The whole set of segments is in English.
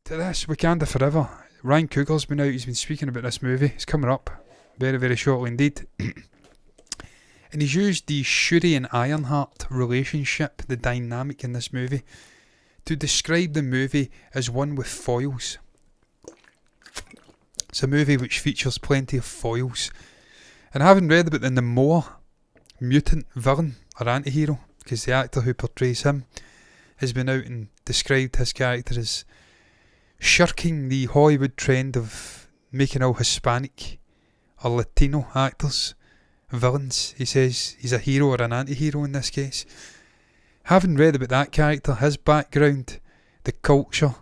to this, Wakanda Forever. Ryan Coogler's been out, he's been speaking about this movie. It's coming up very, very shortly indeed. And he's used the Shuri and Ironheart relationship, the dynamic in this movie, to describe the movie as one with foils. It's a movie which features plenty of foils. And having read about the Namor mutant villain or anti-hero, because the actor who portrays him has been out and described his character as shirking the Hollywood trend of making all Hispanic or Latino actors villains. He says he's a hero or an anti-hero in this case. Having read about that character, his background, the culture,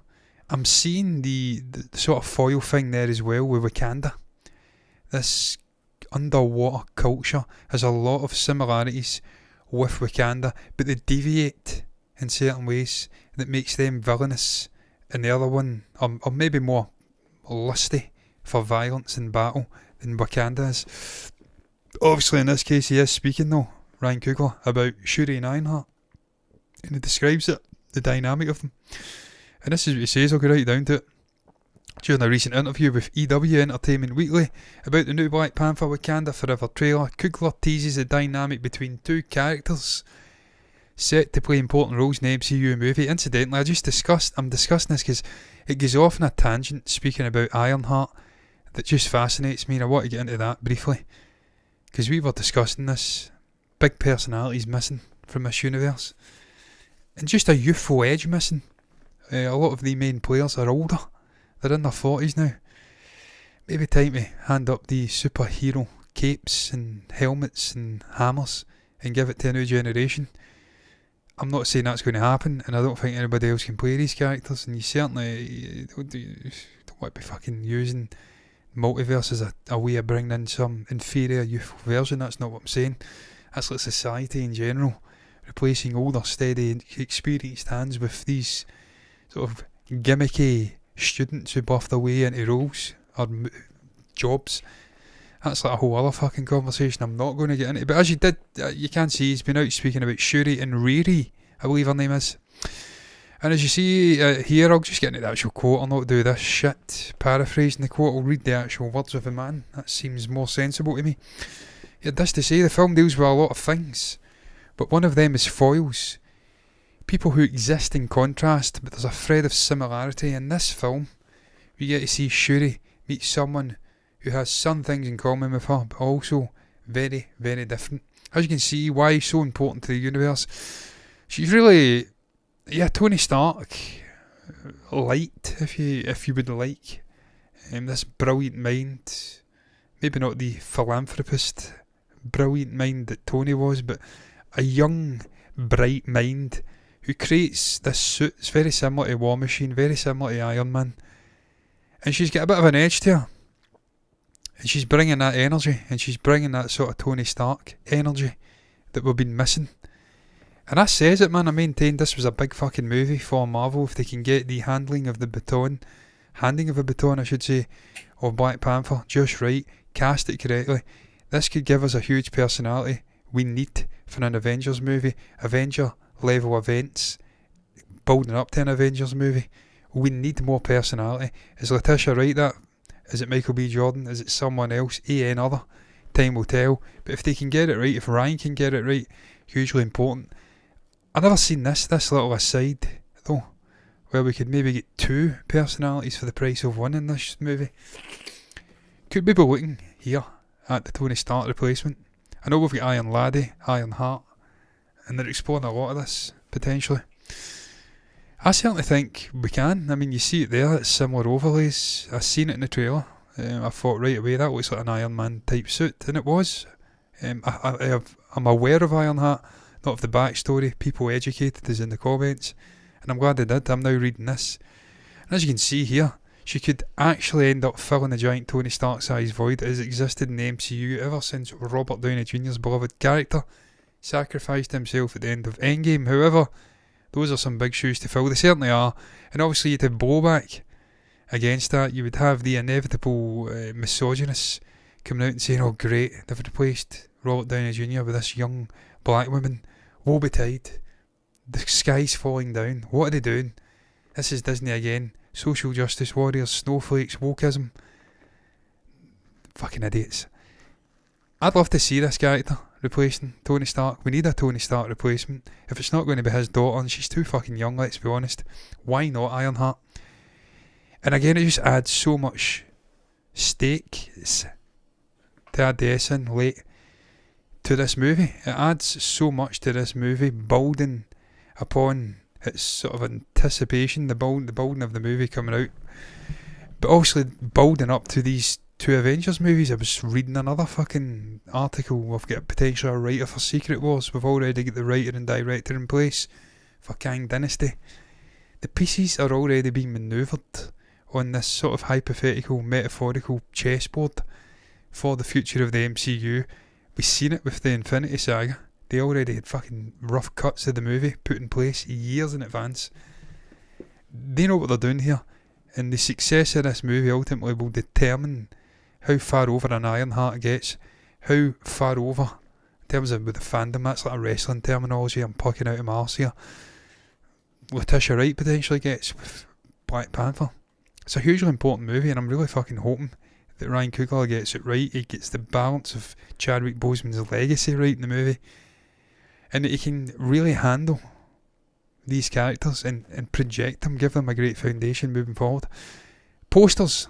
I'm seeing the sort of foil thing there as well with Wakanda. This underwater culture has a lot of similarities with Wakanda, but they deviate in certain ways that makes them villainous, and the other one, or maybe more lusty for violence and battle than Wakanda is. Obviously in this case he is speaking though, Ryan Coogler, about Shuri and Ironheart, and he describes it, the dynamic of them. And this is what he says, I'll go right down to it. During a recent interview with EW Entertainment Weekly about the new Black Panther Wakanda Forever trailer, Coogler teases the dynamic between two characters set to play important roles in the MCU movie. Incidentally, I'm discussing this because it goes off on a tangent speaking about Ironheart that just fascinates me, and I want to get into that briefly. Because we were discussing this, big personalities missing from this universe, and just a youthful edge missing. A lot of the main players are older, they're in their 40s now. Maybe time to hand up the superhero capes and helmets and hammers and give it to a new generation. I'm not saying that's going to happen, and I don't think anybody else can play these characters, and you certainly don't want to be fucking using multiverse as a way of bringing in some inferior youthful version. That's not what I'm saying. That's like society in general, replacing older, steady, experienced hands with these sort of gimmicky students who buff their way into roles or jobs. That's like a whole other fucking conversation I'm not going to get into. But as you did, you can see he's been out speaking about Shuri and Riri, I believe her name is. And as you see here, I'll just get into the actual quote. I'll not do this shit paraphrasing the quote. I'll read the actual words of the man. That seems more sensible to me. He had this to say: the film deals with a lot of things, but one of them is foils. People who exist in contrast, but there's a thread of similarity. In this film, we get to see Shuri meet someone who has some things in common with her, but also very, very different. As you can see, why so important to the universe. She's really... yeah, Tony Stark, light, if you would like. This brilliant mind, maybe not the philanthropist brilliant mind that Tony was, but a young, bright mind who creates this suit. It's very similar to War Machine, very similar to Iron Man. And she's got a bit of an edge to her. And she's bringing that energy, and she's bringing that sort of Tony Stark energy that we've been missing. And that says it, man. I maintained this was a big fucking movie for Marvel if they can get the handing of a baton, I should say, of Black Panther just right, cast it correctly. This could give us a huge personality we need for an Avengers movie. Avenger level events, building up to an Avengers movie. We need more personality. Is Letitia right that? Is it Michael B. Jordan? Is it someone else? Other? Time will tell. But if they can get it right, if Ryan can get it right, hugely important. I've never seen this little aside though, where we could maybe get two personalities for the price of one in this movie. Could we be looking here at the Tony Stark replacement? I know we've got Ironheart, and they're exploring a lot of this potentially. I certainly think we can. I mean, you see it there, it's similar overlays. I seen it in the trailer. I thought right away that looks like an Iron Man type suit, and it was. I'm aware of Ironheart, not of the backstory. People educated us in the comments, and I'm glad they did. I'm now reading this, and as you can see here, she could actually end up filling the giant Tony Stark-sized void that has existed in the MCU ever since Robert Downey Jr.'s beloved character sacrificed himself at the end of Endgame. However, those are some big shoes to fill. They certainly are, and obviously you'd have blowback against that. You would have the inevitable misogynists coming out and saying, "Oh great, they've replaced Robert Downey Jr. with this young black woman. Woe betide. The sky's falling down. What are they doing? This is Disney again, social justice warriors, snowflakes, wokeism. Fucking idiots. I'd love to see this character replacing Tony Stark. We need a Tony Stark replacement. If it's not going to be his daughter, and she's too fucking young, let's be honest, why not Ironheart? And again, it just adds so much stakes to add the S in late to this movie. It adds so much to this movie, building upon its sort of anticipation, the building of the movie coming out, but also building up to these two Avengers movies. I was reading another fucking article. We've got potentially a writer for Secret Wars. We've already got the writer and director in place for Kang Dynasty. The pieces are already being manoeuvred on this sort of hypothetical, metaphorical chessboard for the future of the MCU. We've seen it with the Infinity Saga. They already had fucking rough cuts of the movie put in place years in advance. They know what they're doing here, and the success of this movie ultimately will determine how far over an Ironheart gets, how far over, in terms of with the fandom, that's like a wrestling terminology I'm plucking out of my arse here, Letitia Wright potentially gets with Black Panther. It's a hugely important movie, and I'm really fucking hoping that Ryan Coogler gets it right. He gets the balance of Chadwick Boseman's legacy right in the movie, and that he can really handle these characters and project them, give them a great foundation moving forward. Posters.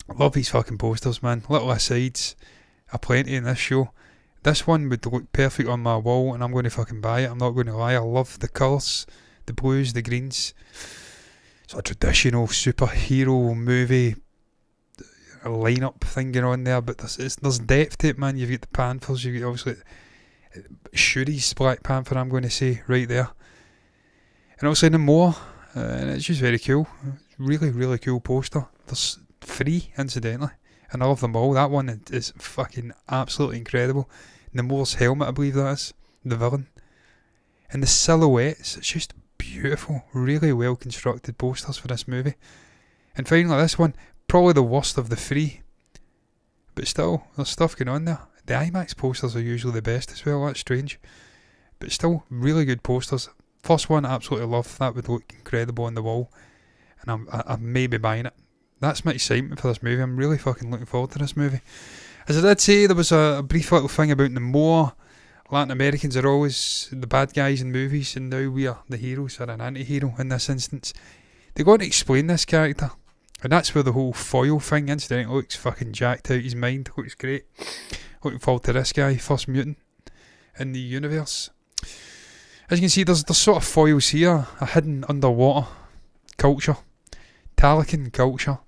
I love these fucking posters, man. Little asides, aplenty in this show. This one would look perfect on my wall, and I'm going to fucking buy it. I'm not going to lie. I love the colours, the blues, the greens. It's a traditional superhero movie lineup thing going on there, but there's depth to it, man. You've got the Panthers, you've got obviously Shuri's Black Panther, I'm going to say, right there. And also Namor, and it's just very cool. Really, really cool poster. There's 3, incidentally, and I love them all. That one is fucking absolutely incredible. Namor's helmet, I believe that is, the villain. And the silhouettes, it's just beautiful, really well constructed posters for this movie. And finally this one, probably the worst of the 3, but still, there's stuff going on there. The IMAX posters are usually the best as well, that's strange, but still really good posters. First one I absolutely love, that would look incredible on the wall, and I'm maybe buying it. That's my excitement for this movie. I'm really fucking looking forward to this movie. As I did say, there was a brief little thing about Namor. Latin Americans are always the bad guys in movies, and now we are the heroes, or an anti-hero in this instance. They got to explain this character, and that's where the whole foil thing, incidentally, looks fucking jacked out his mind. Looks great. Looking forward to this guy, first mutant in the universe. As you can see, there's sort of foils here, a hidden underwater culture, Talakan culture.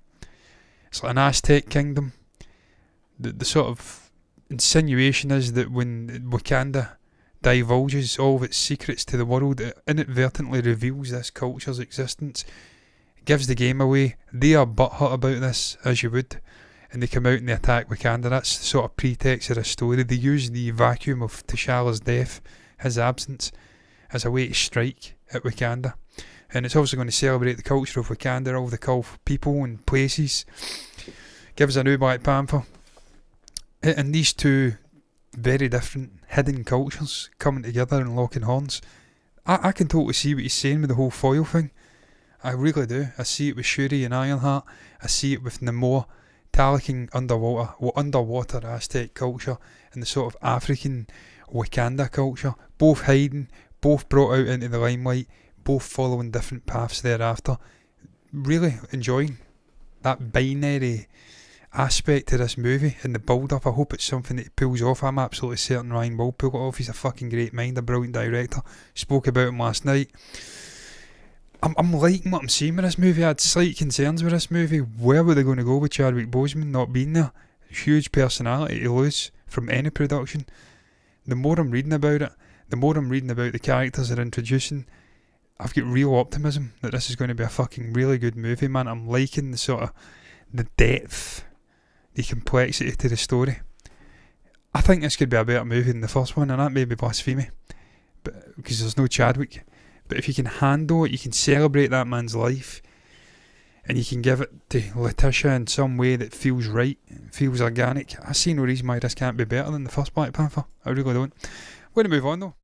It's like an Aztec kingdom. The sort of insinuation is that when Wakanda divulges all of its secrets to the world, it inadvertently reveals this culture's existence. It gives the game away. They are butthurt about this, as you would, and they come out and they attack Wakanda. That's the sort of pretext of the story. They use the vacuum of T'Challa's death, his absence, as a way to strike at Wakanda. And it's also going to celebrate the culture of Wakanda, all the cool people and places. Gives a new Black Panther. And these two very different hidden cultures coming together and locking horns. I can totally see what he's saying with the whole foil thing. I really do. I see it with Shuri and Ironheart. I see it with Namor, Talakan underwater Aztec culture, and the sort of African Wakanda culture. Both hiding, both brought out into the limelight, both following different paths thereafter. Really enjoying that binary aspect to this movie and the build up. I hope it's something that he pulls off. I'm absolutely certain Ryan will pull it off. He's a fucking great mind, a brilliant director. Spoke about him last night. I'm liking what I'm seeing with this movie. I had slight concerns with this movie. Where were they going to go with Chadwick Boseman not being there? Huge personality to lose from any production. The more I'm reading about it, the more I'm reading about the characters they're introducing, I've got real optimism that this is going to be a fucking really good movie, man. I'm liking the sort of the depth, the complexity to the story. I think this could be a better movie than the first one, and that may be blasphemy, but because there's no Chadwick. But if you can handle it, you can celebrate that man's life, and you can give it to Letitia in some way that feels right, feels organic. I see no reason why this can't be better than the first Black Panther. I really don't. I'm going to move on though.